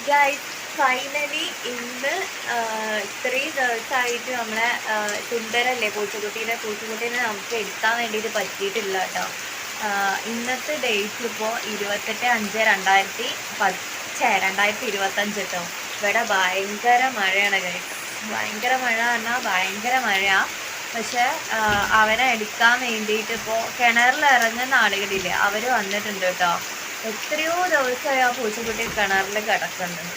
Guys, finally ഇന്ന് ഇത്രയും ദിവസമായിട്ട് നമ്മളെ സുന്ദരല്ലേ പൂച്ചക്കുട്ടീനെ നമുക്ക് എടുക്കാൻ വേണ്ടിയിട്ട് പറ്റിയിട്ടില്ല കേട്ടോ. ഇന്നത്തെ ഡേറ്റ് ഇപ്പോൾ 28/5/2025 കേട്ടോ. ഇവിടെ ഭയങ്കര മഴയാണ് ഗൈസ്. ഭയങ്കര മഴ പറഞ്ഞാൽ ഭയങ്കര മഴയാണ്. പക്ഷെ അവനെ എടുക്കാൻ വേണ്ടിയിട്ട് ഇപ്പോൾ കിണറിൽ ഇറങ്ങുന്ന ആളുകളില്ലേ, അവർ വന്നിട്ടുണ്ട് കേട്ടോ. എത്രയോ ദിവസമായി ആ പൂച്ചക്കുട്ടി കിണറിൽ കിടക്കുന്നത്.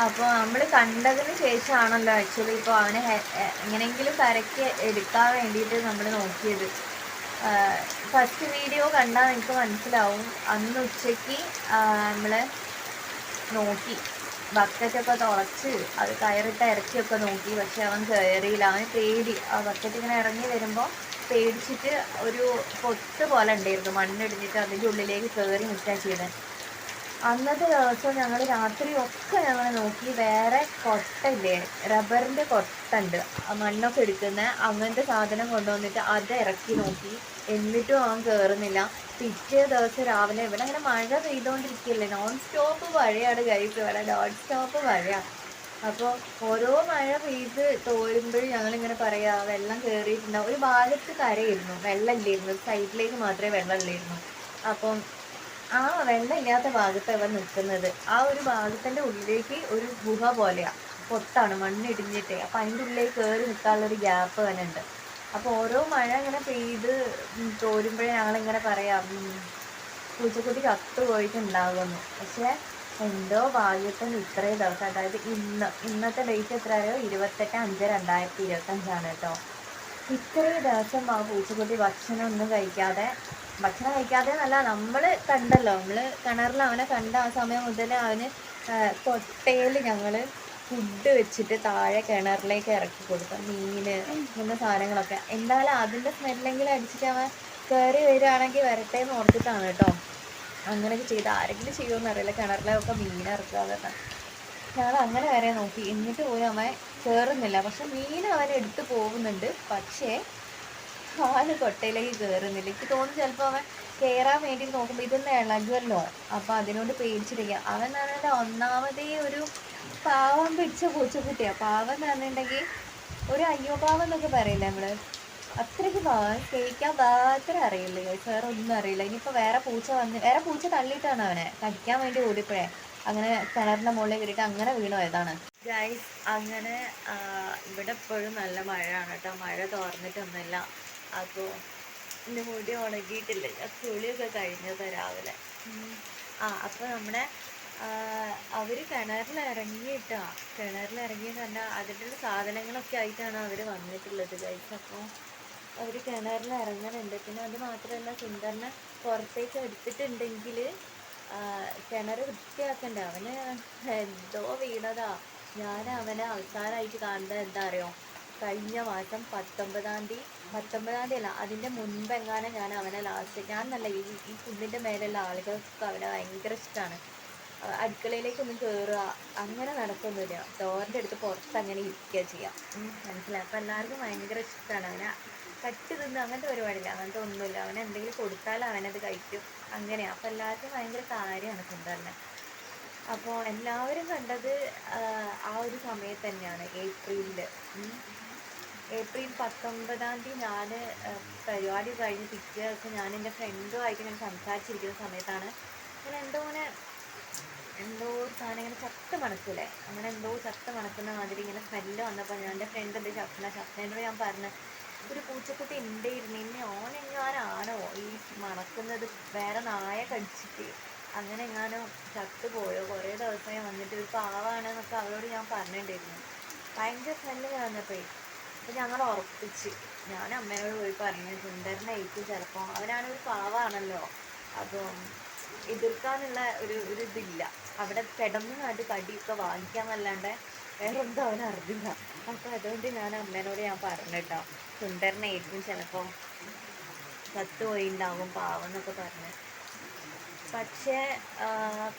അപ്പോൾ നമ്മൾ കണ്ടതിന് ശേഷമാണല്ലോ ആക്ച്വലി ഇപ്പോൾ അവനെ എങ്ങനെയെങ്കിലും കരയ്ക്ക് എടുക്കാൻ വേണ്ടിയിട്ട് നമ്മൾ നോക്കിയത്. ഫസ്റ്റ് വീഡിയോ കണ്ടാൽ നിങ്ങൾക്ക് മനസ്സിലാവും. അന്ന് ഉച്ചയ്ക്ക് നമ്മൾ നോക്കി, ബക്കറ്റൊക്കെ തുളച്ച് അത് കയറിട്ട് ഇറക്കിയൊക്കെ നോക്കി. പക്ഷെ അവൻ കയറിയില്ല. അവന് പേടി. ആ ബക്കറ്റ് ഇങ്ങനെ ഇറങ്ങി വരുമ്പോൾ പേടിച്ചിട്ട് ഒരു പൊട്ട് പോലെ ഉണ്ടായിരുന്നു, മണ്ണിടിഞ്ഞിട്ട് അതിൻ്റെ ഉള്ളിലേക്ക് കയറി നിൽക്കാൻ ചെയ്തത്. അന്നത്തെ ദിവസം ഞങ്ങൾ രാത്രിയൊക്കെ ഞങ്ങൾ നോക്കി. വേറെ കൊട്ടയില്ലേ, റബ്ബറിൻ്റെ കൊട്ടുണ്ട് മണ്ണൊക്കെ എടുക്കുന്ന, അങ്ങനത്തെ സാധനം കൊണ്ടുവന്നിട്ട് അത് ഇറക്കി നോക്കി. എന്നിട്ടും അവൻ കയറുന്നില്ല. പിറ്റേ ദിവസം രാവിലെ ഇവിടെ അങ്ങനെ മഴ പെയ്തുകൊണ്ടിരിക്കുകയല്ലേ, നോൺ സ്റ്റോപ്പ് മഴയാണ് കഴിച്ചു. ഇവിടെ നോൺ സ്റ്റോപ്പ് മഴയാണ്. അപ്പോൾ ഓരോ മഴ പെയ്ത് തോരുമ്പോഴും ഞങ്ങളിങ്ങനെ പറയാ വെള്ളം കയറിയിട്ടുണ്ടാവും. ഒരു ഭാഗത്ത് കരയായിരുന്നു, വെള്ളം ഇല്ലായിരുന്നു. സൈഡിലേക്ക് മാത്രമേ വെള്ളം ഇല്ലായിരുന്നു. അപ്പം ആ വെള്ളം ഇല്ലാത്ത ഭാഗത്ത് അവൻ നിൽക്കുന്നത്. ആ ഒരു ഭാഗത്തിൻ്റെ ഉള്ളിലേക്ക് ഒരു ഗുഹ പോലെയാണ്, പൊട്ടാണ്, മണ്ണിടിഞ്ഞിട്ട്. അപ്പം അതിൻ്റെ ഉള്ളിലേക്ക് കയറി നിൽക്കാനുള്ളൊരു ഗ്യാപ്പ് തന്നെ ഉണ്ട്. അപ്പോൾ ഓരോ മഴ ഇങ്ങനെ പെയ്ത് തോരുമ്പോഴേ ഞങ്ങളിങ്ങനെ പറയാം പൂച്ചക്കുട്ടി ചത്തുപോയിട്ടുണ്ടാകുന്നു. പക്ഷേ എന്തോ ഭാഗ്യത്തിന് ഇത്രയും ദിവസം, അതായത് ഇന്നത്തെ ഡേറ്റ് എത്ര അറിയോ? 28/5/2025 കേട്ടോ. ഇത്രയും ദിവസം ആ പൂച്ചക്കുട്ടി ഭക്ഷണം ഒന്നും കഴിക്കാതെ എന്നല്ല, നമ്മൾ കണ്ടല്ലോ, നമ്മൾ കിണറിൽ അവനെ കണ്ട ആ സമയം മുതൽ അവന് കൊട്ടയിൽ ഞങ്ങൾ ഫുഡ് വെച്ചിട്ട് താഴെ കിണറിലേക്ക് ഇറക്കി കൊടുക്കും. മീന് ഇങ്ങനത്തെ സാധനങ്ങളൊക്കെ. എന്തായാലും അതിൻ്റെ സ്മെല്ലെങ്കിലും അടിച്ചിട്ട് അവൻ കയറി വരികയാണെങ്കിൽ വരട്ടെ എന്ന് ഓർത്തിട്ടാണ് കേട്ടോ അങ്ങനെയൊക്കെ ചെയ്ത്. ആരെങ്കിലും ചെയ്യുമെന്ന് അറിയില്ല, കിണറിലൊക്കെ മീൻ ഇറക്കുക അതൊക്കെ. ഞങ്ങൾ അങ്ങനെ വരെ നോക്കി. എന്നിട്ട് പോലും അവൻ കയറുന്നില്ല. പക്ഷെ മീൻ അവൻ എടുത്ത് പോകുന്നുണ്ട്. പക്ഷേ അവന് കൊട്ടയിലേക്ക് കയറുന്നില്ല. എനിക്ക് തോന്നുന്നു ചിലപ്പോൾ അവൻ കയറാൻ വേണ്ടി നോക്കുമ്പോൾ ഇതൊന്ന് ഇളകുമല്ലോ, അപ്പോൾ അതിനോട് പേടിച്ചിരിക്കുക. അവൻ എന്ന് പറഞ്ഞാൽ ഒന്നാമതേ ഒരു പാവം പിടിച്ച പൂച്ചക്കുട്ടിയാണ്. പാവം എന്ന് പറഞ്ഞിട്ടുണ്ടെങ്കിൽ ഒരു അയ്യോ പാവം എന്നൊക്കെ പറയില്ല നമ്മൾ, അത്രയ്ക്ക് പാവം. സ്നേഹിക്കാൻ മാത്രം അറിയില്ല, വേറെ ഒന്നും അറിയില്ല. ഇനിയിപ്പോൾ വേറെ പൂച്ച തള്ളിയിട്ടാണ് അവനെ കടിക്കാൻ വേണ്ടി ഓടിപ്പോഴേ അങ്ങനെ കിണറിൻ്റെ മുകളിൽ കയറിയിട്ട് അങ്ങനെ വീണു പോയതാണ് ഗൈസ്. അങ്ങനെ ഇവിടെ എപ്പോഴും നല്ല മഴയാണ് കേട്ടോ. മഴ തോർന്നിട്ടൊന്നുമില്ല. അപ്പോൾ എൻ്റെ മുടി ഉണങ്ങിയിട്ടില്ല. ഞാൻ കുളിയൊക്കെ കഴിഞ്ഞത് രാവിലെ. അപ്പോൾ നമ്മുടെ അവർ കിണറിലിറങ്ങിയെന്ന് പറഞ്ഞാൽ അതിൻ്റെ സാധനങ്ങളൊക്കെ ആയിട്ടാണ് അവർ വന്നിട്ടുള്ളത് ഗൈസ്. അപ്പോൾ അവർ കിണറിൽ ഇറങ്ങുന്നുണ്ട്. പിന്നെ അത് മാത്രമല്ല, സുന്ദരനെ പുറത്തേക്ക് എടുത്തിട്ടുണ്ടെങ്കിൽ കിണർ വൃത്തിയാക്കണ്ടേ. അവന് എന്തോ വീണതാ. ഞാൻ അവനെ അവസാനമായിട്ട് കാണുന്നത് എന്താ അറിയോ? കഴിഞ്ഞ മാസം 19-ാം തീയതി അല്ല, അതിൻ്റെ മുൻപെങ്ങാനും ഞാൻ അവനെ ഞാൻ നല്ല ഈ കുന്നിൻ്റെ മേലുള്ള ആളുകൾക്ക് അവനെ ഭയങ്കര ഇഷ്ടമാണ്. അടുക്കളയിലേക്കൊന്നും കയറുക അങ്ങനെ നടക്കൊന്നുമില്ല. ഡോറിൻ്റെ അടുത്ത് പുറത്ത് അങ്ങനെ ഇരിക്കുക ചെയ്യാം. മനസ്സിലായി. അപ്പം എല്ലാവർക്കും ഭയങ്കര ഇഷ്ടമാണ് അവനെ. കട്ട് തിന്ന് അങ്ങനത്തെ പരിപാടിയില്ല, അങ്ങനത്തെ ഒന്നുമില്ല. അവൻ എന്തെങ്കിലും കൊടുത്താൽ അവനത് കഴിക്കും. അങ്ങനെയാണ്. അപ്പം എല്ലാവർക്കും ഭയങ്കര കാര്യമാണ് സുന്ദരനെ. അപ്പോൾ എല്ലാവരും കണ്ടത് ആ ഒരു സമയത്ത് തന്നെയാണ്, ഏപ്രിൽ 19-ാം തീയതി. ഞാൻ പരിപാടി കഴിഞ്ഞ് പിറ്റേ ദിവസം ഞാൻ എൻ്റെ ഫ്രണ്ടുമായിട്ട് ഞാൻ സംസാരിച്ചിരിക്കുന്ന സമയത്താണ് ഞാൻ എന്തോ ഒരു സാധനം ഇങ്ങനെ ചത്ത മണക്കൂലേ, അങ്ങനെ എന്തോ ചത്ത മണക്കുന്ന മാതിരി ഇങ്ങനെ സ്മെല്ല് വന്നപ്പോൾ ഞാൻ എൻ്റെ ഫ്രണ്ട് ഉണ്ട് ഷഫ്നയോട് ഞാൻ പറഞ്ഞു, ഒരു പൂച്ചക്കുട്ടി ഉണ്ടായിരുന്നു, ഇനി ഓനെങ്ങാനാണോ ഈ മണക്കുന്നത്, വേറെ നായ കടിച്ചിട്ട് അങ്ങനെ എങ്ങാനോ ചത്തുപോയോ, കുറേ ദിവസമായി വന്നിട്ട് ഒരു പാവാണെന്നൊക്കെ അവരോട് ഞാൻ പറഞ്ഞിട്ടുണ്ടായിരുന്നു. ഭയങ്കര സ്മെല്ല് വന്നപ്പോഴേ. അപ്പോൾ ഞങ്ങൾ ഉറപ്പിച്ച്, ഞാൻ അമ്മേനോട് പോയി പറഞ്ഞു സുന്ദരനായിരിക്കും ചിലപ്പോൾ, അവനാണൊരു പാവാണല്ലോ, അപ്പോൾ എതിർക്കാനുള്ള ഒരു ഇതില്ല. അവിടെ കിടന്നു നാട്ട് കടിയൊക്കെ വാങ്ങിക്കാന്നല്ലാണ്ട് വേറെ എന്തോ അവൻ അറിയില്ല. അപ്പോൾ അതുകൊണ്ട് ഞാൻ അമ്മേനോട് ഞാൻ പറഞ്ഞിട്ടോ സുന്ദരനായിരിക്കും ചിലപ്പോൾ, ചത്തുപോയിണ്ടാവും പാവം എന്നൊക്കെ പറഞ്ഞ്. പക്ഷേ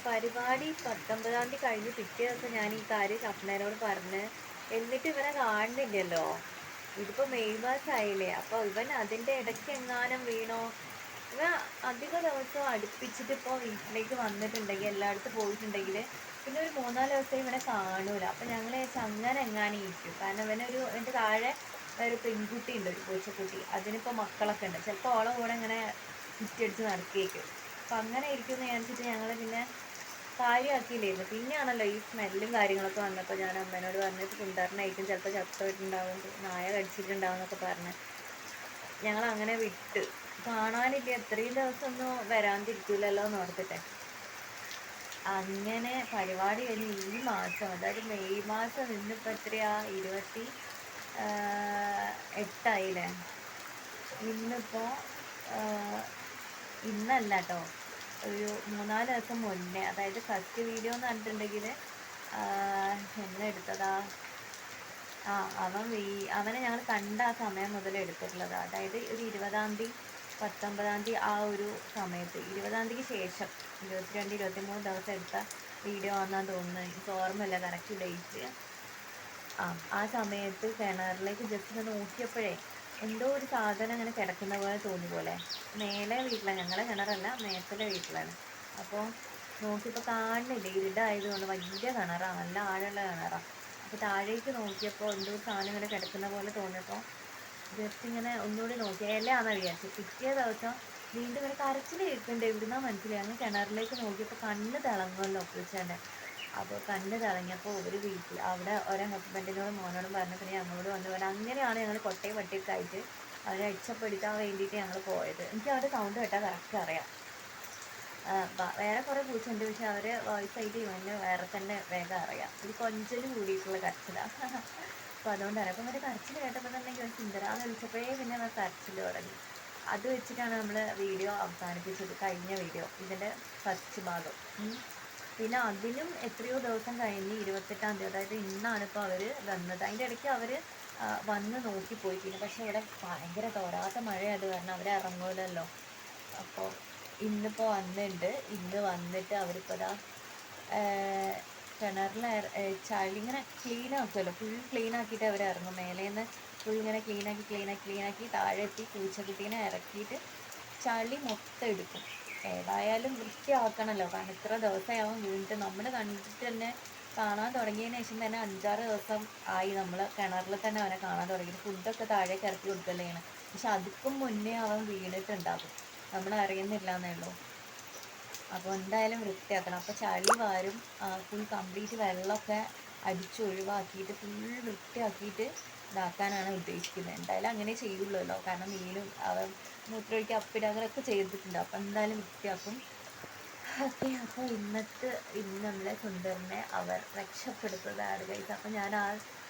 പരിപാടി 19-ാം തീയതി കഴിഞ്ഞ് പിറ്റേ ദിവസം ഞാൻ ഈ കാര്യം ഷഫ്നയോട് പറഞ്ഞ്, എന്നിട്ട് ഇവനെ കാണുന്നില്ലല്ലോ. ഇതിപ്പോൾ മെയ് മാസമായില്ലേ, അപ്പോൾ ഇവൻ അതിൻ്റെ ഇടയ്ക്ക് എങ്ങാനും വീണോ ഇവ അധിക ദിവസവും അടുപ്പിച്ചിട്ട് ഇപ്പോൾ വീട്ടിലേക്ക് വന്നിട്ടുണ്ടെങ്കിൽ എല്ലായിടത്തും പോയിട്ടുണ്ടെങ്കിൽ പിന്നെ ഒരു 3-4 ദിവസം ഇവനെ കാണൂല. അപ്പം ഞങ്ങൾ അങ്ങനെ എങ്ങാനും ഇരിക്കും. കാരണം ഇവനൊരു എൻ്റെ താഴെ ഒരു പെൺകുട്ടി ഉണ്ട്, ഒരു പൂച്ചക്കുട്ടി. അതിനിപ്പോൾ മക്കളൊക്കെ ഉണ്ട്. ചിലപ്പോൾ ഓളെ കൂടെ ഇങ്ങനെ ചുറ്റടിച്ച് നടക്കേക്കും. അപ്പം അങ്ങനെ ഇരിക്കുമെന്ന് വിചാരിച്ചിട്ട് ഞങ്ങൾ പിന്നെ കാര്യമാക്കിയില്ലായിരുന്നു. പിന്നെയാണല്ലോ ഈ സ്മെല്ലും കാര്യങ്ങളൊക്കെ വന്നപ്പോൾ ഞാൻ അമ്മേനോട് പറഞ്ഞിട്ട് സുന്ദരനായിട്ടും ചിലപ്പോൾ ചത്തോയിട്ടുണ്ടാവും, നായ കടിച്ചിട്ടുണ്ടാവും എന്നൊക്കെ പറഞ്ഞ് ഞങ്ങൾ അങ്ങനെ വിട്ട്. കാണാനില്ല, എത്രയും ദിവസം ഒന്നും വരാണ്ടിരിക്കില്ലല്ലോ എന്ന് ഓർത്തിട്ടെ. അങ്ങനെ പരിപാടി കഴിഞ്ഞ് ഈ മാസം, അതായത് മെയ് മാസം ഇന്നിപ്പോൾ എത്രയാ 28 ഇന്നിപ്പോൾ ഇന്നല്ല കേട്ടോ, ഒരു 3-4 ദിവസം മുന്നേ, അതായത് ഫസ്റ്റ് വീഡിയോ എന്ന് പറഞ്ഞിട്ടുണ്ടെങ്കിൽ എന്നെ എടുത്തതാ അവനെ ഞങ്ങൾ കണ്ട ആ സമയം മുതൽ എടുത്തിട്ടുള്ളത്. അതായത് ഒരു 20-ാം തീയതി 19-ാം തീയതി ആ ഒരു സമയത്ത്, 20-ാം തീയതിക്ക് ശേഷം 22-23 ദിവസം എടുത്ത വീഡിയോ ആണെന്നാണ് തോന്നുന്നത്. എനിക്ക് ഓർമ്മയില്ല കറക്റ്റ് ഡേറ്റ്. ആ സമയത്ത് കിണറിലേക്ക് ജസ്റ്റ് നോക്കിയപ്പോഴേ എന്തോ ഒരു സാധനം അങ്ങനെ കിടക്കുന്ന പോലെ തോന്നി പോലെ. മേലെ വീട്ടിലാണ്, ഞങ്ങളുടെ കിണറല്ല, മേത്തലെ വീട്ടിലാണ്. അപ്പോൾ നോക്കിയപ്പോൾ കാണുന്നില്ല, ഇരുടായതുകൊണ്ട്. വലിയ കിണറാണ്, നല്ല ആഴമുള്ള കിണറാണ്. അപ്പോൾ താഴേക്ക് നോക്കിയപ്പോൾ എന്തോ ഒരു സാധനം ഇങ്ങനെ കിടക്കുന്ന പോലെ തോന്നിയപ്പോൾ ജസ്റ്റ് ഇങ്ങനെ ഒന്നുകൂടി നോക്കി, ഇലയാണെന്ന് വിചാരിച്ചു. പിറ്റേ ദിവസം വീണ്ടും ഇങ്ങനെ കരച്ചിൽ കേൾക്കുന്നുണ്ട്, എവിടുന്നാ മനസ്സിലായി. അങ്ങ് കിണറിലേക്ക് നോക്കിയപ്പോൾ കണ്ണ് തിളങ്ങുമല്ലോ പൂച്ചേൻ്റെ. അപ്പോൾ കണ്ണ് തിളങ്ങിയപ്പോൾ ഒരു വീട്ടിൽ അവിടെ ഓരോ ഹസ്ബൻഡിനോടും മോനോടും പറഞ്ഞ പിന്നെ ഞങ്ങളോട് വന്ന് പോലെ. അങ്ങനെയാണ് ഞങ്ങൾ കൊട്ടയും വട്ടിയൊക്കെ ആയിട്ട് അവരെ രക്ഷപ്പെടുത്താൻ വേണ്ടിയിട്ട് ഞങ്ങൾ പോയത്. എനിക്ക് അവരുടെ സൗണ്ട് കേട്ടാൽ കറക്റ്റ് അറിയാം. വേറെ കുറേ പൂച്ചയുണ്ട്, പക്ഷെ അവർ വോയിസ് ആയിട്ട് ഇവന് വേറെ തന്നെ വേഗം അറിയാം. ഒരു കൊഞ്ചല് കൂടിയിട്ടുള്ള കരച്ചിലാണ്. അപ്പോൾ അതുകൊണ്ട് അറിയാം. അപ്പോൾ അവരുടെ കരച്ചിൽ കേട്ടപ്പോൾ തന്നെ സുന്ദരാന്ന് വിളിച്ചപ്പോഴേ പിന്നെ അവർ കരച്ചിൽ തുടങ്ങി. അത് വെച്ചിട്ടാണ് നമ്മൾ വീഡിയോ അവസാനിപ്പിച്ചത്, കഴിഞ്ഞ വീഡിയോ, ഇതിൻ്റെ ഫസ്റ്റ് ഭാഗം. പിന്നെ അതിനും എത്രയോ ദിവസം കഴിഞ്ഞ് 28-ാം തീയതി, അതായത് ഇന്നാണ് ഇപ്പോൾ അവർ വന്നത്. അതിൻ്റെ ഇടയ്ക്ക് അവർ വന്ന് നോക്കിപ്പോയി. പിന്നെ പക്ഷേ ഇവിടെ ഭയങ്കര തോരാത്ത മഴയായത് കാരണം അവർ ഇറങ്ങൂലല്ലോ. അപ്പോൾ ഇന്നിപ്പോൾ വന്നിട്ടുണ്ട്. ഇന്ന് വന്നിട്ട് അവരിപ്പോൾ ഇതാ കിണറിൽ ചളി ഇങ്ങനെ ക്ലീൻ ആക്കുമല്ലോ, ഫുൾ ക്ലീൻ ആക്കിയിട്ട് അവർ ഇറങ്ങും. മേലേന്ന് ഫുൾ ഇങ്ങനെ ക്ലീനാക്കി താഴെ എത്തി പൂച്ചക്കുട്ടീനെ ഇറക്കിയിട്ട് ചളി മൊത്തം എടുക്കും. ഏതായാലും വൃത്തിയാക്കണമല്ലോ, കാരണം ഇത്ര ദിവസമാവും വീണ്ടും. നമ്മൾ കണ്ടിട്ട് തന്നെ കാണാൻ തുടങ്ങിയതിന് ശേഷം തന്നെ 5-6 ദിവസം ആയി നമ്മൾ കിണറിൽ തന്നെ അവനെ കാണാൻ തുടങ്ങിയിട്ട്. ഫുഡൊക്കെ താഴേക്ക് ഇറക്കി കൊടുക്കല്ലേ ചെയ്യണം. പക്ഷെ അതിക്കും മുന്നേ അവൻ വീണിട്ടുണ്ടാകും, നമ്മൾ അറിയുന്നില്ല എന്നേ ഉള്ളൂ. അപ്പോൾ എന്തായാലും വൃത്തിയാക്കണം. അപ്പോൾ ചളി വാരും, ഫുൾ കംപ്ലീറ്റ് വെള്ളമൊക്കെ അടിച്ചൊഴിവാക്കിയിട്ട് ഫുൾ വൃത്തിയാക്കിയിട്ട് ഇതാക്കാനാണ് ഉദ്ദേശിക്കുന്നത്. എന്തായാലും അങ്ങനെ ചെയ്യുള്ളൂല്ലോ, കാരണം മീനും അവൻ മൂത്രമൊഴിക്കുക അപ്പിടാകലൊക്കെ ചെയ്തിട്ടുണ്ട്. അപ്പോൾ എന്തായാലും വൃത്തിയാക്കും. ഓക്കെ, അപ്പോൾ ഇന്ന് നമ്മളെ സുന്ദരനെ അവർ രക്ഷപ്പെടുത്തതാണ് ഗൈസ്. അപ്പോൾ ഞാൻ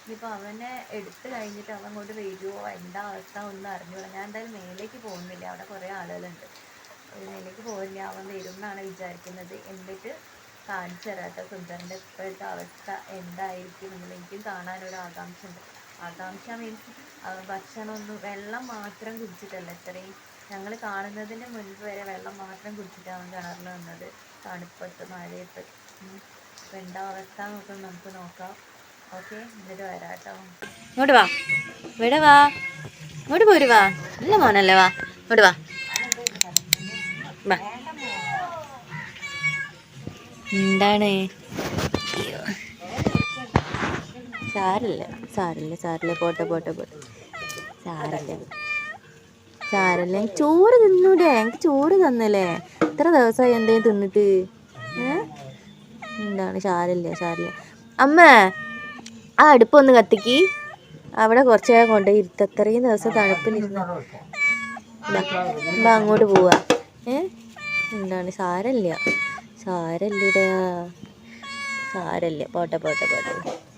ഇനിയിപ്പോൾ അവനെ എടുത്തു കഴിഞ്ഞിട്ട് അവൻ അങ്ങോട്ട് വരുമോ എന്താ അവസ്ഥ ഒന്നും അറിഞ്ഞൂടാ. ഞാൻ എന്തായാലും മേലേക്ക് പോകുന്നില്ല, അവിടെ കുറേ ആളുകളുണ്ട്. മേലേക്ക് പോകില്ല, അവൻ വരും എന്നാണ് വിചാരിക്കുന്നത്. എന്നിട്ട് കാണിച്ചു തരാം കേട്ടോ സുന്ദരൻ്റെ ഇപ്പോഴത്തെ അവസ്ഥ എന്തായിരിക്കും എന്നുള്ളത്. എനിക്കും കാണാനൊരു ആകാംക്ഷ ഉണ്ട്. ആകാംക്ഷ മീൻസ് ഭക്ഷണമൊന്നും, വെള്ളം മാത്രം കുടിച്ചിട്ടല്ല, ഇത്രയും ഞങ്ങൾ കാണുന്നതിന് മുൻപ് വരെ വെള്ളം മാത്രം കുടിച്ചിട്ടാണ് കിണറിൽ വന്നത്, തണുപ്പത്ത് മഴയത്ത്. അപ്പോൾ എന്താ അവസ്ഥ നോക്കാം, നമുക്ക് നോക്കാം. ഓക്കെ, എന്നിട്ട് വരാം കേട്ടോ. ഇങ്ങോട്ട് വാ, ഇവിടെ വാ, ഇങ്ങോട്ട് പോര്, വാ, നല്ല മോനല്ലേ, വാ ഇങ്ങോട്ട് വാ. എന്താണ് സാരല്ലേ പോട്ടെ സാരല്ലേ ചോറ് തിന്നൂടെ, എനിക്ക് ചോറ് തന്നല്ലേ, എത്ര ദിവസമായി എന്തേലും തിന്നിട്ട്. എന്താണ് സാരല്ലേ. അമ്മ ആ അടുപ്പൊന്ന് കത്തിക്ക്, അവിടെ കുറച്ച് നേരം കൊണ്ടുപോയി ഇരുത്ത്. അത്രയും ദിവസം തണുപ്പിലിരുന്ന അങ്ങോട്ട് പോവാ. എന്താണ് സാരല്ല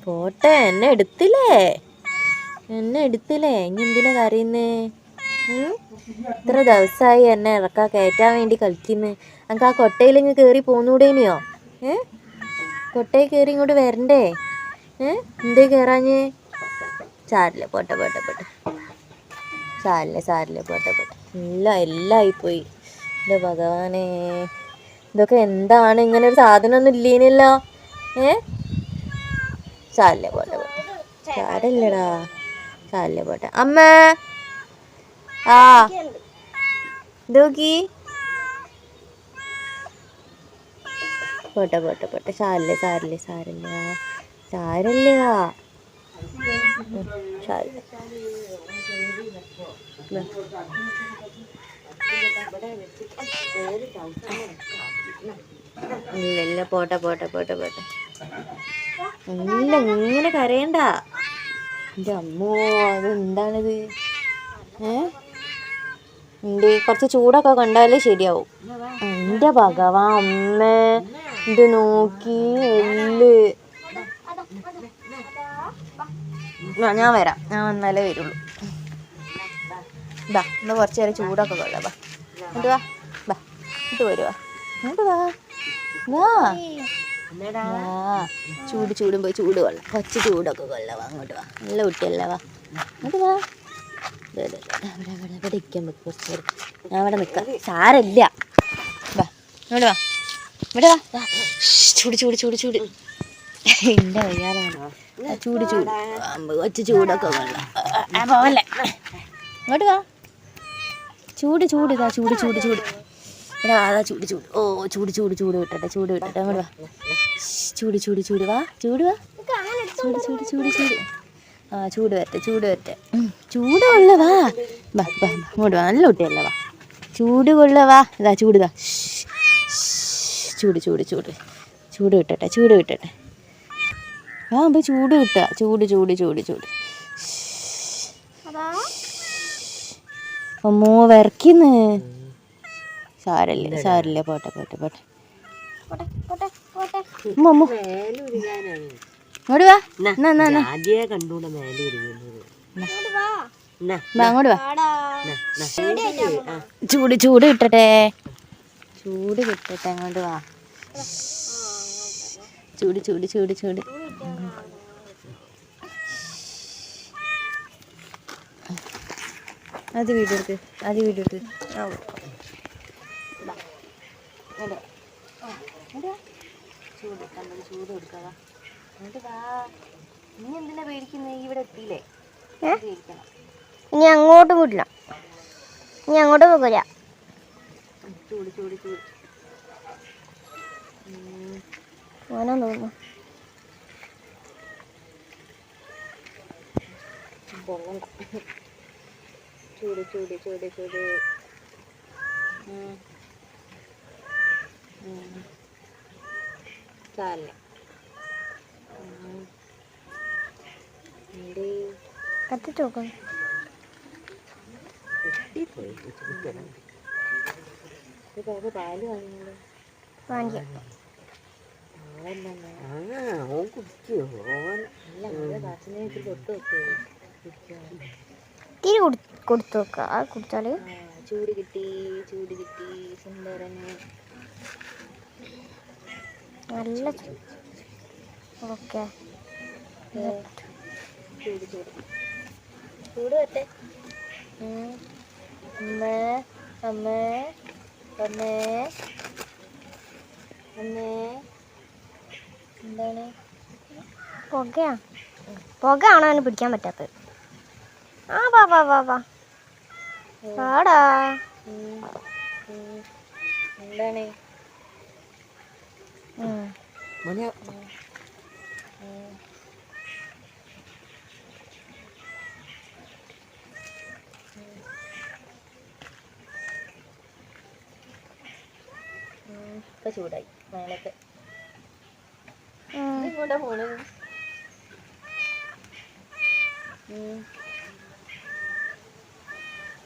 പോട്ടെ. എന്നെ എടുത്തില്ലേ, ഇനി എന്തിനാ കരയുന്നേ? ഇത്ര ദിവസമായി എന്നെ ഇറക്കാൻ കയറ്റാൻ വേണ്ടി കളിക്കുന്നു. എനിക്ക് ആ കൊട്ടയിലിങ്ങ് കയറി പോന്നൂടേനിയോ? കൊട്ടയിൽ കയറി ഇങ്ങോട്ട് വരണ്ടേ? എന്തേ കയറാഞ്ഞ്? സാരില്ല പോട്ടെ സാരില്ല പോട്ടെ. എല്ലാം ആയിപ്പോയി. എൻ്റെ ഭഗവാനെ, ഇതൊക്കെ എന്താണ്? ഇങ്ങനെ ഒരു സാധനമൊന്നും ഇല്ലേനല്ലോ. സാരില്ല പോട്ടെ സാരല്ലടാ, സാരില്ല പോട്ടെ. അമ്മ ആ ഇതോക്കി പോട്ടെ പോട്ടെ പോട്ടെ, സാരില്ല സാരില്ല സാരില്ല സാരില്ല സാരില്ല. ഇല്ല ഇല്ല, പോട്ടെ പോട്ടെ പോട്ടെ പോട്ടെ. ഇല്ല, ഇങ്ങനെ കരയണ്ട. എൻ്റെ അമ്മോ, അതെന്താണിത്? എൻ്റെ കുറച്ച് ചൂടൊക്കെ കണ്ടാലേ ശരിയാവും. എൻ്റെ ഭഗവാൻ അമ്മേ, ഇത് നോക്കി എല്ല്. ഞാൻ വരാം, ഞാൻ വന്നാലേ വരുള്ളൂ. ബാ, ഇന്ന് കുറച്ച് നേരം ചൂടൊക്കെ കൊള്ളാം. ബാ ഇങ്ങോട്ട് വാ, ബാ ഇങ്ങോട്ട് വരുവാ, ഇങ്ങോട്ട് വാ വാ. ചൂട് ചൂടുമ്പോൾ ചൂട് കൊള്ളാം, കുറച്ച് ചൂടൊക്കെ കൊള്ളാം. അങ്ങോട്ട് വാ, നല്ല കുട്ടിയല്ലേ, വാ അങ്ങോട്ട് വാ. ഇവിടെ ഇരിക്കാൻ പറ്റും കുറച്ച് നേരം, ഞാൻ ഇവിടെ നിൽക്കാം, സാരമില്ല. വാ ഇങ്ങോട്ട് വാ, ഇവിടെ വാ. ചൂട് ചൂട് ചൂട് ചൂട്, എൻ്റെ വയ്യാതാണ്. ചൂട് ചൂട് കുറച്ച് ചൂടൊക്കെ കൊള്ളാം. പോവല്ലേ, ഇങ്ങോട്ട് വാ. ചൂട് ചൂട്, ഇതാ ചൂട് ചൂട് ചൂട്. ഇവിടെ അതാ ചൂട് ചൂട്. ഓ ചൂട് ചൂട് ചൂട് വിട്ടട്ടെ, ചൂട് വിട്ടട്ടെ. അങ്ങോട്ട് വാ. ചൂട് ചൂട് ചൂട്, വാ ചൂട് വാ. ചൂട് ചൂട് ചൂട് ചൂട്. ആ ചൂട് വരട്ടെ, ചൂട് വരട്ടെ. ചൂട് കൊള്ള, വാ വാ വാ. അങ്ങോട്ട് വാ, നല്ല കുട്ടിയല്ലേ, വാ. ചൂട് കൊള്ള, വാ. ഇതാ ചൂട്, ഇതാ ചൂട് ചൂട് ചൂട്. ചൂട് വിട്ടട്ടെ, ചൂട് വിട്ടട്ടെ. ആ അപ്പോൾ ചൂട് കിട്ടുക, ചൂട് ചൂട് ചൂട് ചൂട്. അമ്മോ വിറയ്ക്കുന്നു. സാരല്ലേ സാരല്ലേ, പോട്ടെ പോട്ടെ പോട്ടെ. ഇങ്ങോട്ട് വാ, അങ്ങോട്ട് വാ. ചൂട് ചൂട് കിട്ടട്ടെ, ചൂട് കിട്ടട്ടെ. അങ്ങോട്ട് വാ. ചൂട് ചൂട് ചൂട് ചൂട്. അത് വീഡിയോ എടുക്ക്, അത് വീഡിയോ എടുക്ക്. ചൂട് കണ്ടത്, ചൂട് കൊടുക്കാതാ. എന്നിട്ട് വാ. ഇനി എന്തിനാ പേടിക്കുന്നത്? ഇവിടെ എത്തിയില്ലേ, ഇനി അങ്ങോട്ട് വിടില്ല, ഇനി അങ്ങോട്ട് പോകില്ല. ചൂട് ചൂട് ചൂട്. ഓനാന്ന് തോന്നുന്നു. ചൂട് ചൂട് ചൂട് ചൂട്. സാരല്ല. കത്തിച്ച് നോക്കണം. പാല് വാങ്ങിയല്ലോ, വാങ്ങിയ ഓൻ കുടിക്കോ? ഓൻ അല്ല, കാച്ചിനേക്ക് തൊട്ട് വെക്കോ? ഇത്തിരി കൊടുത്തു നോക്കുക, അത് കുടിച്ചാൽ. ചൂട് കിട്ടി, ചൂട് കിട്ടി. സുന്ദരന് നല്ല ഓക്കെ. ചൂട് ചൂട് ചൂട് വരട്ടെ. അമ്മേ അമ്മേ അമ്മേ അമ്മേ. എന്താണ്? പുകയാ, പുകയാണോ അവന് പിടിക്കാൻ പറ്റാത്തത്? ആ വാ വാ വാ വാ വാടാ. എന്താണ്? ഇപ്പൊ ചൂടായി മേലൊക്കെ. ഇങ്ങോട്ടാ പോണത്?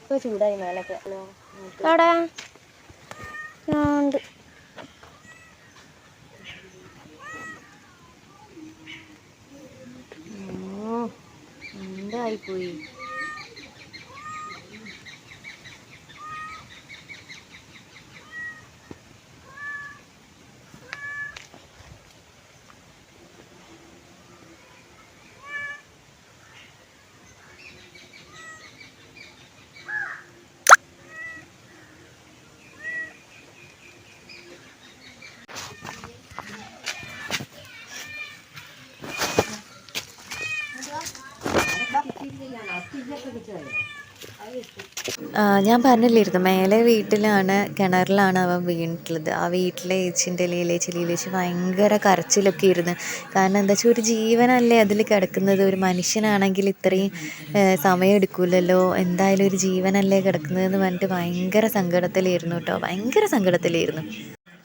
ഇപ്പൊ ചൂടായി മേലൊക്കെ. അവിടെ ഉണ്ട്. എന്തായിപ്പോയി? ഞാൻ പറഞ്ഞില്ലായിരുന്നു മേലെ വീട്ടിലാണ് കിണറിലാണ് അവൻ വീണിട്ടുള്ളത്. ആ വീട്ടിലെ ഏച്ചിൻ്റെ ലീലേച്ചി ഭയങ്കര കരച്ചിലൊക്കെ ഇരുന്ന്. കാരണം എന്താ വെച്ചാൽ ഒരു ജീവനല്ലേ അതിൽ കിടക്കുന്നത്. ഒരു മനുഷ്യനാണെങ്കിൽ ഇത്രയും സമയം എടുക്കില്ലല്ലോ, എന്തായാലും ഒരു ജീവനല്ലേ കിടക്കുന്നതെന്ന് പറഞ്ഞിട്ട് ഭയങ്കര സങ്കടത്തിലായിരുന്നു കേട്ടോ, ഭയങ്കര സങ്കടത്തിലായിരുന്നു.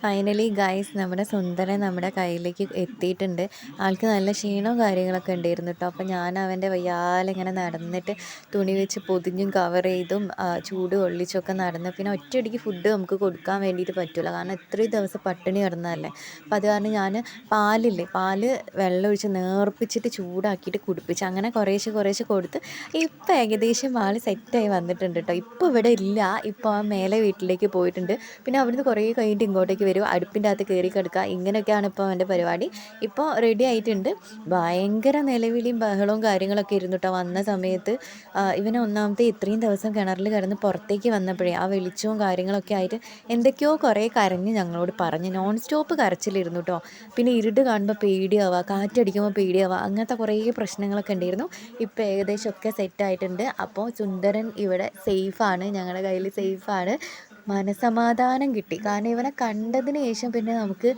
ഫൈനലി ഗൈസ് നമ്മുടെ സുന്ദരൻ നമ്മുടെ കയ്യിലേക്ക് എത്തിയിട്ടുണ്ട്. ആൾക്ക് നല്ല ക്ഷീണവും കാര്യങ്ങളൊക്കെ ഉണ്ടായിരുന്നു കേട്ടോ. അപ്പോൾ ഞാൻ അവൻ്റെ വയ്യാലെ ഇങ്ങനെ നടന്നിട്ട് തുണി വെച്ച് പൊതിഞ്ഞും കവർ ചെയ്തും ചൂട് കൊള്ളിച്ചൊക്കെ നടന്ന്, പിന്നെ ഒറ്റയടിക്ക് ഫുഡ് നമുക്ക് കൊടുക്കാൻ വേണ്ടിയിട്ട് പറ്റില്ല, കാരണം ഇത്രയും ദിവസം പട്ടിണി കിടന്നതല്ലേ. അപ്പോൾ അത് കാരണം ഞാൻ പാല് വെള്ളം ഒഴിച്ച് നേർപ്പിച്ചിട്ട് ചൂടാക്കിയിട്ട് കുടിപ്പിച്ച് അങ്ങനെ കുറേശ്ശെ കൊടുത്ത് ഇപ്പോൾ ഏകദേശം ആൾ സെറ്റായി വന്നിട്ടുണ്ട് കേട്ടോ. ഇപ്പോൾ ഇവിടെ ഇല്ല, ഇപ്പോൾ ആ മേലെ വീട്ടിലേക്ക് പോയിട്ടുണ്ട്. പിന്നെ അവിടുന്ന് കുറേ കഴിഞ്ഞിട്ട് ഇങ്ങോട്ടേക്ക് വരും, അടുപ്പിൻ്റെ അകത്ത് കയറി കിടക്കുക, ഇങ്ങനെയൊക്കെയാണ് ഇപ്പോൾ അവൻ്റെ പരിപാടി. ഇപ്പോൾ റെഡി ആയിട്ടുണ്ട്. ഭയങ്കര നിലവിളിയും ബഹളവും കാര്യങ്ങളൊക്കെ ഇരുന്നു കേട്ടോ വന്ന സമയത്ത്. ഇവനെ ഒന്നാമത്തെ ഇത്രയും ദിവസം കിണറിൽ കിടന്ന് പുറത്തേക്ക് വന്നപ്പോഴേ ആ വെളിച്ചവും കാര്യങ്ങളൊക്കെ ആയിട്ട് എന്തൊക്കെയോ കുറേ കരഞ്ഞ് ഞങ്ങളോട് പറഞ്ഞ്, നോൺ സ്റ്റോപ്പ് കരച്ചിലിരുന്നു കേട്ടോ. പിന്നെ ഇരുട്ട് കാണുമ്പോൾ പേടിയാവുക, കാറ്റടിക്കുമ്പോൾ പേടിയാവുക, അങ്ങനത്തെ കുറേ പ്രശ്നങ്ങളൊക്കെ ഉണ്ടായിരുന്നു. ഇപ്പോൾ ഏകദേശം ഒക്കെ സെറ്റായിട്ടുണ്ട്. അപ്പോൾ സുന്ദരൻ ഇവിടെ സേഫാണ്, ഞങ്ങളുടെ കയ്യിൽ സേഫാണ്. മനസമാധാനം കിട്ടി, കാരണം ഇവനെ കണ്ടതിന് ശേഷം പിന്നെ നമുക്ക്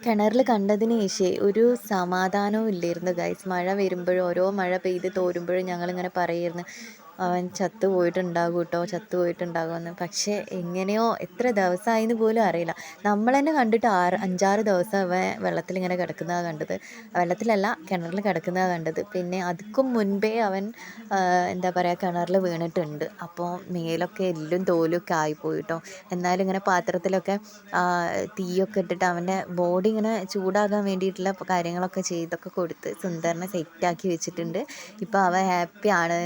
കിണറിൽ കണ്ടതിന് ശേഷം ഒരു സമാധാനവും ഇല്ലായിരുന്നു ഗൈസ്. മഴ വരുമ്പോഴും ഓരോ മഴ പെയ്ത് തോരുമ്പോഴും ഞങ്ങളിങ്ങനെ പറയുമായിരുന്നു അവൻ ചത്തു പോയിട്ടുണ്ടാകുമെന്ന്. പക്ഷേ എങ്ങനെയോ എത്ര ദിവസമായിന്ന് പോലും അറിയില്ല. നമ്മൾ തന്നെ കണ്ടിട്ട് 5-6 ദിവസം അവൻ വെള്ളത്തിലിങ്ങനെ കിടക്കുന്നതാണ് കണ്ടത്, വെള്ളത്തിലല്ല കിണറിൽ കിടക്കുന്നതാണ് കണ്ടത്. പിന്നെ അതിക്കും മുൻപേ അവൻ എന്താ പറയുക കിണറിൽ വീണിട്ടുണ്ട്. അപ്പോൾ മേലൊക്കെ എല്ലും തോലൊക്കെ ആയിപ്പോയി കേട്ടോ. എന്നാലും ഇങ്ങനെ പാത്രത്തിലൊക്കെ തീയൊക്കെ ഇട്ടിട്ട് അവൻ്റെ ബോഡി ഇങ്ങനെ ചൂടാകാൻ വേണ്ടിയിട്ടുള്ള കാര്യങ്ങളൊക്കെ ചെയ്തൊക്കെ കൊടുത്ത് സുന്ദരനെ സെറ്റാക്കി വെച്ചിട്ടുണ്ട്. ഇപ്പോൾ അവൻ ഹാപ്പിയാണ്.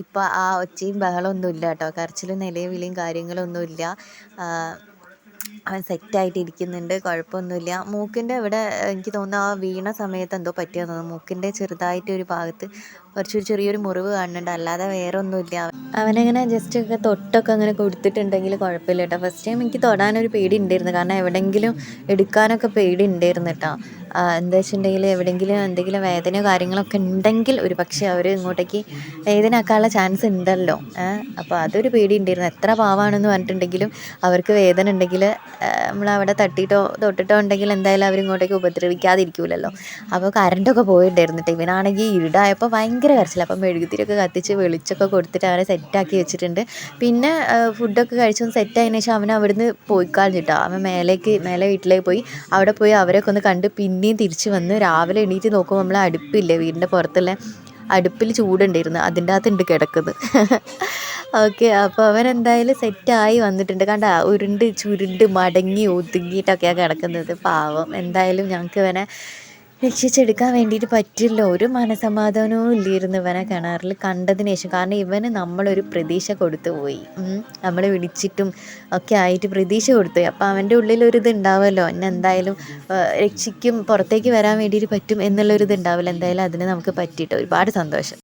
ഇപ്പോൾ ആ ഒച്ചയും ബഹളമൊന്നും ഇല്ല കേട്ടോ, കരച്ചിലും നിലവിളിയും കാര്യങ്ങളൊന്നുമില്ല. അവൻ സെറ്റായിട്ട് ഇരിക്കുന്നുണ്ട്, കുഴപ്പമൊന്നുമില്ല. മൂക്കിൻ്റെ ഇവിടെ എനിക്ക് തോന്നുന്നു ആ വീണ സമയത്ത് എന്തോ പറ്റിയെന്ന് തോന്നുന്നു, മൂക്കിൻ്റെ ചെറുതായിട്ട് ഒരു ഭാഗത്ത് ചെറിയൊരു മുറിവ് കാണുന്നുണ്ട്, അല്ലാതെ വേറെ ഒന്നുമില്ല. അവനങ്ങനെ ജസ്റ്റ് ഒക്കെ തൊട്ടൊക്കെ അങ്ങനെ കൊടുത്തിട്ടുണ്ടെങ്കിൽ കുഴപ്പമില്ല കേട്ടോ. ഫസ്റ്റ് ടൈം എനിക്ക് തൊടാനൊരു പേടി ഉണ്ടായിരുന്നു, കാരണം എവിടെയെങ്കിലും എടുക്കാനൊക്കെ പേടി ഉണ്ടായിരുന്നു കേട്ടോ. എന്താ വെച്ചിട്ടുണ്ടെങ്കിൽ എവിടെയെങ്കിലും എന്തെങ്കിലും വേദനയോ കാര്യങ്ങളൊക്കെ ഉണ്ടെങ്കിൽ ഒരു പക്ഷേ അവർ ഇങ്ങോട്ടേക്ക് വേദന ആക്കാനുള്ള ചാൻസ് ഉണ്ടല്ലോ. അപ്പോൾ അതൊരു പേടി ഉണ്ടായിരുന്നു. എത്ര പാവാണെന്ന് പറഞ്ഞിട്ടുണ്ടെങ്കിലും അവർക്ക് വേദന ഉണ്ടെങ്കിൽ നമ്മളവിടെ തൊട്ടിട്ടോ ഉണ്ടെങ്കിൽ എന്തായാലും അവരിങ്ങോട്ടേക്ക് ഉപദ്രവിക്കാതിരിക്കില്ലല്ലോ. അപ്പോൾ കറണ്ടൊക്കെ പോയിട്ടുണ്ടായിരുന്നു. ഇവനാണെങ്കിൽ ഇരുടായപ്പോൾ ഭയങ്കര കരച്ചില്ല. അപ്പം മെഴുകുതിരിയൊക്കെ കത്തിച്ച് വെളിച്ചൊക്കെ കൊടുത്തിട്ട് അവനെ സെറ്റാക്കി വെച്ചിട്ടുണ്ട്. പിന്നെ ഫുഡൊക്കെ കഴിച്ചൊന്ന് സെറ്റായതിനു ശേഷം അവൻ അവിടുന്ന് പോയി കളഞ്ഞിട്ടോ. അവൻ മേലെ വീട്ടിലേക്ക് പോയി. അവിടെ പോയി അവരൊക്കെ ഒന്ന് കണ്ട് പിന്നെയും തിരിച്ച് വന്ന് രാവിലെ എണീറ്റ് നോക്കുമ്പോൾ നമ്മൾ അടുപ്പില്ലേ വീടിൻ്റെ പുറത്തുള്ള അടുപ്പിൽ ചൂടുണ്ടായിരുന്നു, അതിൻ്റെ അകത്തുണ്ട് കിടക്കുന്നത്. ഓക്കെ, അപ്പോൾ അവൻ എന്തായാലും സെറ്റായി വന്നിട്ടുണ്ട്. കണ്ട ചുരുണ്ട് മടങ്ങി ഒതുങ്ങിയിട്ടൊക്കെയാണ് കിടക്കുന്നത്. പാവം, എന്തായാലും ഞങ്ങൾക്ക് ഇവനെ രക്ഷിച്ചെടുക്കാൻ വേണ്ടിയിട്ട് പറ്റില്ല. ഒരു മനസമാധാനവും ഇല്ലായിരുന്നു ഇവനെ കിണറിൽ കണ്ടതിന് ശേഷം. കാരണം ഇവന് നമ്മളൊരു പ്രതീക്ഷ കൊടുത്തു പോയി, നമ്മൾ വിളിച്ചിട്ടും ഒക്കെ ആയിട്ട് പ്രതീക്ഷ കൊടുത്തു പോയി. അപ്പോൾ അവൻ്റെ ഉള്ളിലൊരിത് ഉണ്ടാവുമല്ലോ, എന്നെ എന്തായാലും രക്ഷിക്കും, പുറത്തേക്ക് വരാൻ വേണ്ടിയിട്ട് പറ്റും എന്നുള്ളൊരിത് ഉണ്ടാവില്ല. എന്തായാലും അതിന് നമുക്ക് പറ്റിയിട്ട് ഒരുപാട് സന്തോഷം.